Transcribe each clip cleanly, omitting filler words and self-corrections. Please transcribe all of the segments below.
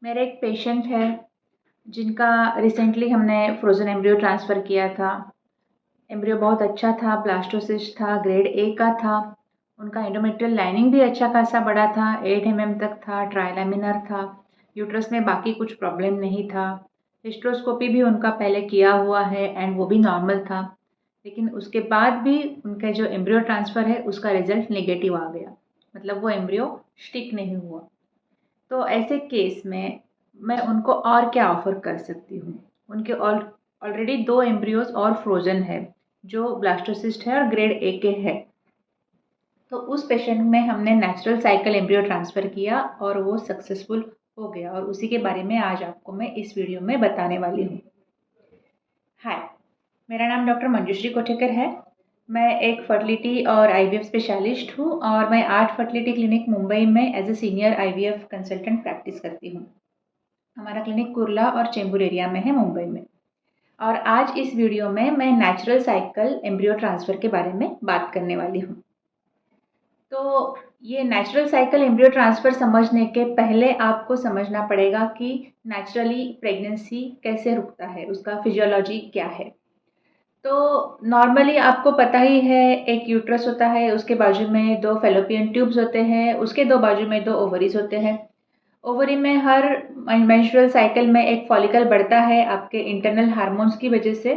मेरा एक पेशेंट है जिनका रिसेंटली हमने फ्रोज़न एम्ब्रियो ट्रांसफ़र किया था। एम्ब्रियो बहुत अच्छा था, ब्लास्टोसिस्ट था, ग्रेड ए का था। उनका एंडोमेट्रियल लाइनिंग भी अच्छा खासा बड़ा था, 8 तक था, ट्राइलैमिनर था। यूट्रस में बाकी कुछ प्रॉब्लम नहीं था। हिस्ट्रोस्कोपी भी उनका पहले किया हुआ है एंड वो भी नॉर्मल था। लेकिन उसके बाद भी उनका जो एम्ब्रियो ट्रांसफ़र है उसका रिज़ल्ट नेगेटिव आ गया। मतलब वो एम्ब्रियो स्टिक नहीं हुआ। तो ऐसे केस में मैं उनको और क्या ऑफ़र कर सकती हूँ? उनके ऑलरेडी 2 एम्ब्रियोज़ और फ्रोज़न है, जो ब्लास्टोसिस्ट है और ग्रेड ए के है। तो उस पेशेंट में हमने नेचुरल साइकिल एम्ब्रियो ट्रांसफ़र किया और वो सक्सेसफुल हो गया और उसी के बारे में आज आपको मैं इस वीडियो में बताने वाली हूँ। हाय, मेरा नाम डॉक्टर मंजुश्री कोठेकर है। मैं एक फर्टिलिटी और आईवीएफ स्पेशलिस्ट हूँ और मैं आर्ट फर्टिलिटी क्लिनिक मुंबई में as a senior IVF consultant practice करती हूँ। हमारा क्लिनिक कुर्ला और चेंबूर एरिया में है मुंबई में। और आज इस वीडियो में मैं नेचुरल साइकिल एम्ब्रियो ट्रांसफ़र के बारे में बात करने वाली हूँ। तो ये नेचुरल साइकिल एम्ब्रियो ट्रांसफ़र समझने के पहले आपको समझना पड़ेगा कि नेचुरली प्रेगनेंसी कैसे रुकता है, उसका फिजियोलॉजी क्या है। तो नॉर्मली आपको पता ही है, एक यूट्रस होता है, उसके बाजू में 2 फैलोपियन ट्यूब्स होते हैं, उसके 2 बाजू में 2 ओवरीज होते हैं। ओवरी में हर मेंस्ट्रुअल साइकिल में एक फॉलिकल बढ़ता है आपके इंटरनल हार्मोन्स की वजह से।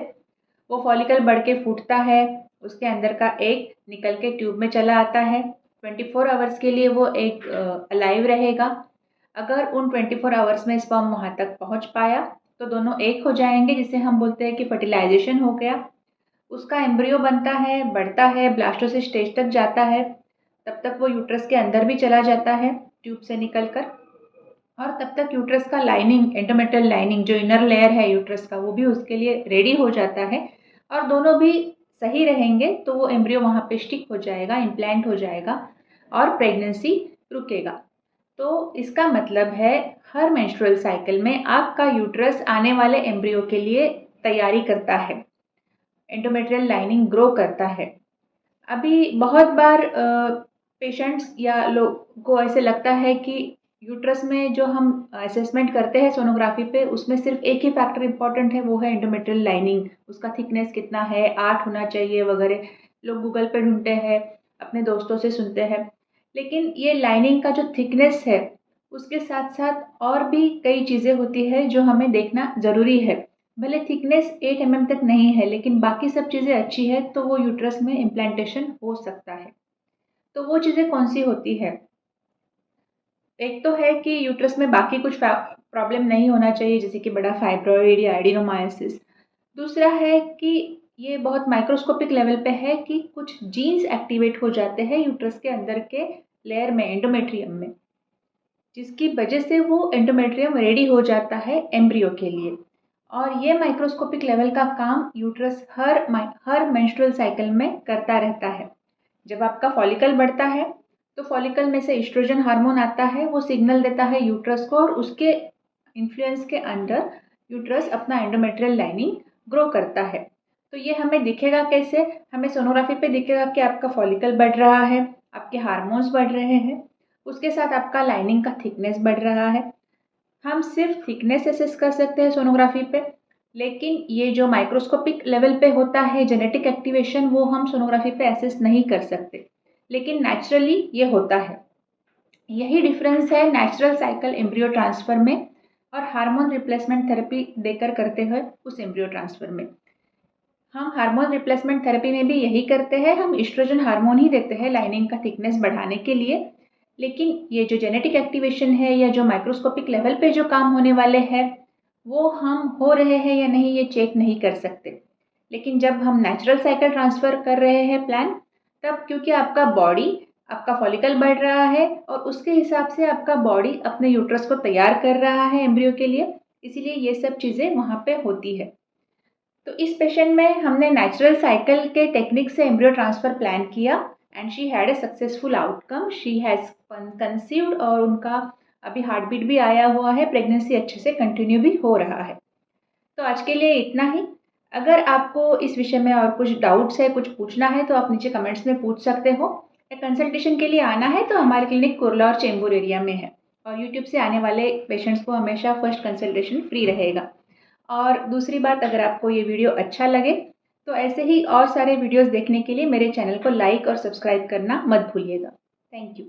वो फॉलिकल बढ़ के फूटता है, उसके अंदर का एग निकल के ट्यूब में चला आता है। 24 आवर्स के लिए वो एग अलाइव रहेगा। अगर उन 24 आवर्स में स्पर्म वहाँ तक पहुँच पाया तो दोनों एक हो जाएंगे, जिसे हम बोलते हैं कि फर्टिलाइजेशन हो गया। उसका एम्ब्रियो बनता है, बढ़ता है, ब्लास्टोसिस्ट स्टेज तक जाता है। तब तक वो यूट्रस के अंदर भी चला जाता है ट्यूब से निकलकर। और तब तक यूट्रस का लाइनिंग, एंडोमेट्रियल लाइनिंग जो इनर लेयर है यूट्रस का, वो भी उसके लिए रेडी हो जाता है। और दोनों भी सही रहेंगे तो वो एम्ब्रियो वहाँ पे स्टिक हो जाएगा, इम्प्लांट हो जाएगा और प्रेगनेंसी रुकेगा। तो इसका मतलब है हर मेंस्ट्रुअल साइकिल में आपका यूट्रस आने वाले एम्ब्रियो के लिए तैयारी करता है, एंडोमेट्रियल लाइनिंग ग्रो करता है। अभी बहुत बार पेशेंट्स या लोग को ऐसे लगता है कि यूट्रस में जो हम असेसमेंट करते हैं सोनोग्राफी पे, उसमें सिर्फ एक ही फैक्टर इंपॉर्टेंट है, वो है एंडोमेट्रियल लाइनिंग। उसका थिकनेस कितना है, 8 होना चाहिए वगैरह। लोग गूगल पे ढूंढते हैं, अपने दोस्तों से सुनते हैं। लेकिन ये लाइनिंग का जो थिकनेस है, उसके साथ साथ और भी कई चीज़ें होती है जो हमें देखना ज़रूरी है। भले थिकनेस 8 तक नहीं है, लेकिन बाकी सब चीज़ें अच्छी है तो वो यूट्रस में इम्प्लांटेशन हो सकता है। तो वो चीज़ें कौन सी होती है? एक तो है कि यूट्रस में बाकी कुछ प्रॉब्लम नहीं होना चाहिए, जैसे कि बड़ा फाइब्रॉइड या एडिनोमायोसिस। दूसरा है कि ये बहुत माइक्रोस्कोपिक लेवल पे है कि कुछ जीन्स एक्टिवेट हो जाते हैं यूट्रस के अंदर के लेयर में, एंडोमेट्रियम में, जिसकी वजह से वो एंडोमेट्रियम रेडी हो जाता है एम्ब्रियो के लिए। और ये माइक्रोस्कोपिक लेवल का काम यूट्रस हर मेंस्ट्रुअल साइकिल में करता रहता है। जब आपका फॉलिकल बढ़ता है तो फॉलिकल में से एस्ट्रोजन हार्मोन आता है, वो सिग्नल देता है यूट्रस को और उसके इन्फ्लुएंस के अंडर यूट्रस अपना एंडोमेट्रियल लाइनिंग ग्रो करता है। तो ये हमें दिखेगा कैसे? हमें सोनोग्राफी पे दिखेगा कि आपका फॉलिकल बढ़ रहा है, आपके हार्मोन्स बढ़ रहे हैं, उसके साथ आपका लाइनिंग का थिकनेस बढ़ रहा है। हम सिर्फ थिकनेस असेस कर सकते हैं सोनोग्राफी पे, लेकिन ये जो माइक्रोस्कोपिक लेवल पे होता है जेनेटिक एक्टिवेशन, वो हम सोनोग्राफी पे असेस नहीं कर सकते, लेकिन नेचुरली ये होता है। यही डिफरेंस है नेचुरल साइकिल एम्ब्रियो ट्रांसफ़र में और हार्मोन रिप्लेसमेंट थेरेपी देकर करते हैं उस एम्ब्रियो ट्रांसफ़र में। हम हार्मोन रिप्लेसमेंट थेरेपी में भी यही करते हैं, हम एस्ट्रोजन हार्मोन ही देते हैं लाइनिंग का थिकनेस बढ़ाने के लिए। लेकिन ये जो जेनेटिक एक्टिवेशन है या जो माइक्रोस्कोपिक लेवल पे जो काम होने वाले हैं, वो हम हो रहे हैं या नहीं ये चेक नहीं कर सकते। लेकिन जब हम नेचुरल साइकिल ट्रांसफ़र कर रहे हैं प्लान, तब क्योंकि आपका बॉडी, आपका फॉलिकल बढ़ रहा है और उसके हिसाब से आपका बॉडी अपने यूट्रस को तैयार कर रहा है एम्ब्रियो के लिए, इसीलिए ये सब चीज़ें वहाँ पे होती है। तो इस पेशेंट में हमने नेचुरल साइकिल के टेक्निक से एम्ब्रियो ट्रांसफ़र प्लान किया and she had a successful outcome. She has conceived और उनका अभी हार्ट बीट भी आया हुआ है, प्रेगनेंसी अच्छे से कंटिन्यू भी हो रहा है। तो आज के लिए इतना ही। अगर आपको इस विषय में और कुछ डाउट्स है, कुछ पूछना है, तो आप नीचे कमेंट्स में पूछ सकते हो। या कंसल्टेशन के लिए आना है तो हमारे क्लिनिक कुर्ला और चेंबूर एरिया में है और यूट्यूब से आने वाले पेशेंट्स को हमेशा फर्स्ट कंसल्टेशन फ्री रहेगा। और दूसरी बात, अगर आपको ये वीडियो अच्छा लगे तो ऐसे ही और सारे वीडियोस देखने के लिए मेरे चैनल को लाइक और सब्सक्राइब करना मत भूलिएगा। Thank you.